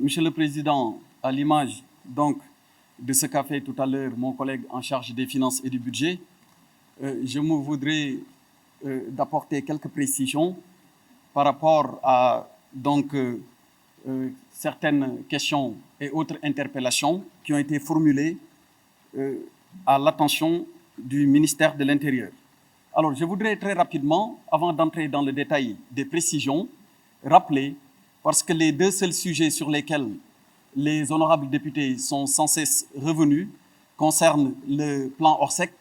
Monsieur le Président, à l'image donc de ce qu'a fait tout à l'heure mon collègue en charge des finances et du budget, je me voudrais d'apporter quelques précisions par rapport à certaines questions et autres interpellations qui ont été formulées à l'attention du ministère de l'Intérieur. Alors, je voudrais très rapidement, avant d'entrer dans le détail des précisions, rappeler, parce que les deux seuls sujets sur lesquels les honorables députés sont sans cesse revenus concernent le plan Orsec,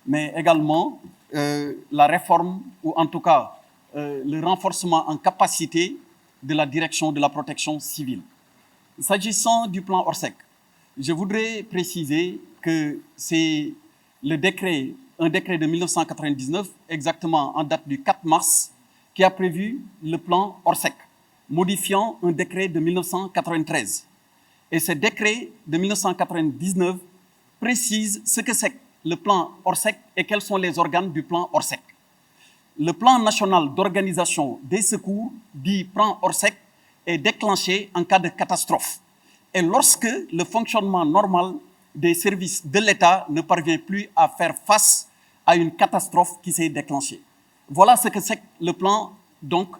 mais également la réforme, ou en tout cas le renforcement en capacité de la direction de la protection civile. S'agissant du plan Orsec, je voudrais préciser que c'est un décret de 1999, exactement en date du 4 mars, qui a prévu le plan Orsec, modifiant un décret de 1993. Et ce décret de 1999 précise ce que c'est le plan Orsec et quels sont les organes du plan Orsec. Le plan national d'organisation des secours, dit plan Orsec, est déclenché en cas de catastrophe et lorsque le fonctionnement normal des services de l'État ne parvient plus à faire face à une catastrophe qui s'est déclenchée. Voilà ce que c'est le plan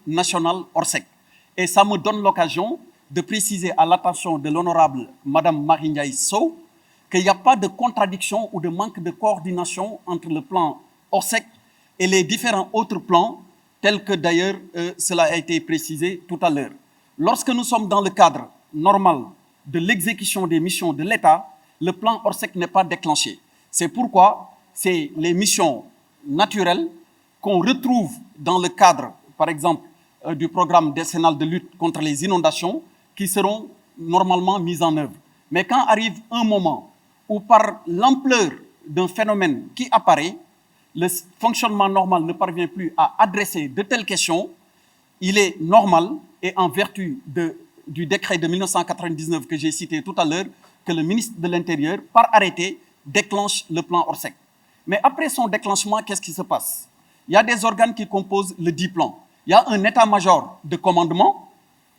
national Orsec. Et ça me donne l'occasion de préciser à l'attention de l'honorable Madame Marie Ndiaye Sow qu'il n'y a pas de contradiction ou de manque de coordination entre le plan Orsec et les différents autres plans, tels que d'ailleurs cela a été précisé tout à l'heure. Lorsque nous sommes dans le cadre normal de l'exécution des missions de l'État, le plan Orsec n'est pas déclenché. C'est pourquoi c'est les missions naturelles qu'on retrouve dans le cadre, par exemple, du programme décennal de lutte contre les inondations qui seront normalement mises en œuvre. Mais quand arrive un moment où par l'ampleur d'un phénomène qui apparaît, le fonctionnement normal ne parvient plus à adresser de telles questions, il est normal, et en vertu du décret de 1999 que j'ai cité tout à l'heure, que le ministre de l'Intérieur, par arrêté, déclenche le plan Orsec. Mais après son déclenchement, qu'est-ce qui se passe? Il y a des organes qui composent le dit plan. Il y a un état-major de commandement,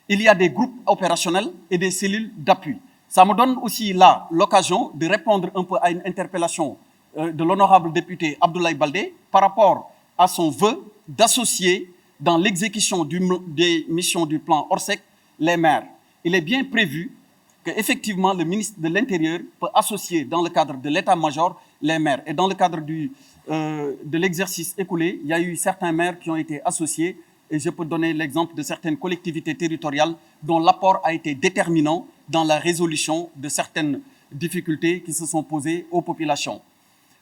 il y a des groupes opérationnels et des cellules d'appui. Ça me donne aussi là l'occasion de répondre un peu à une interpellation de l'honorable député Abdoulaye Baldé par rapport à son vœu d'associer dans l'exécution des missions du plan Orsec les maires. Il est bien prévu qu'effectivement le ministre de l'Intérieur peut associer dans le cadre de l'état-major les maires. Et dans le cadre de l'exercice écoulé, il y a eu certains maires qui ont été associés et je peux donner l'exemple de certaines collectivités territoriales dont l'apport a été déterminant dans la résolution de certaines difficultés qui se sont posées aux populations.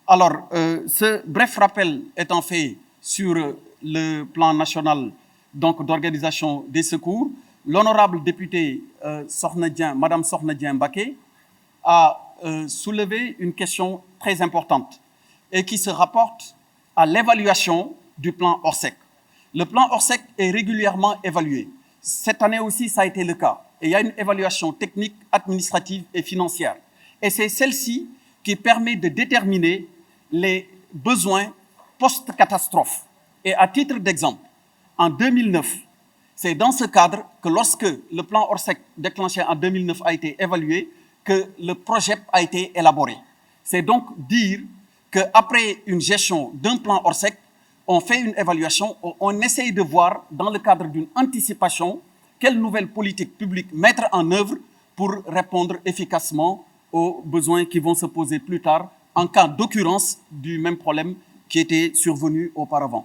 Alors, ce bref rappel étant fait sur le plan national d'organisation des secours, l'honorable député Madame Sokhna Dieng Mbacké a soulevé une question très importante et qui se rapporte à l'évaluation du plan Orsec. Le plan Orsec est régulièrement évalué. Cette année aussi, ça a été le cas. Et il y a une évaluation technique, administrative et financière. Et c'est celle-ci qui permet de déterminer les besoins post-catastrophe. Et à titre d'exemple, en 2009, c'est dans ce cadre que lorsque le plan Orsec déclenché en 2009 a été évalué, que le projet a été élaboré. C'est donc dire qu'après une gestion d'un plan Orsec, on fait une évaluation, on essaye de voir dans le cadre d'une anticipation quelle nouvelle politique publique mettre en œuvre pour répondre efficacement aux besoins qui vont se poser plus tard en cas d'occurrence du même problème qui était survenu auparavant.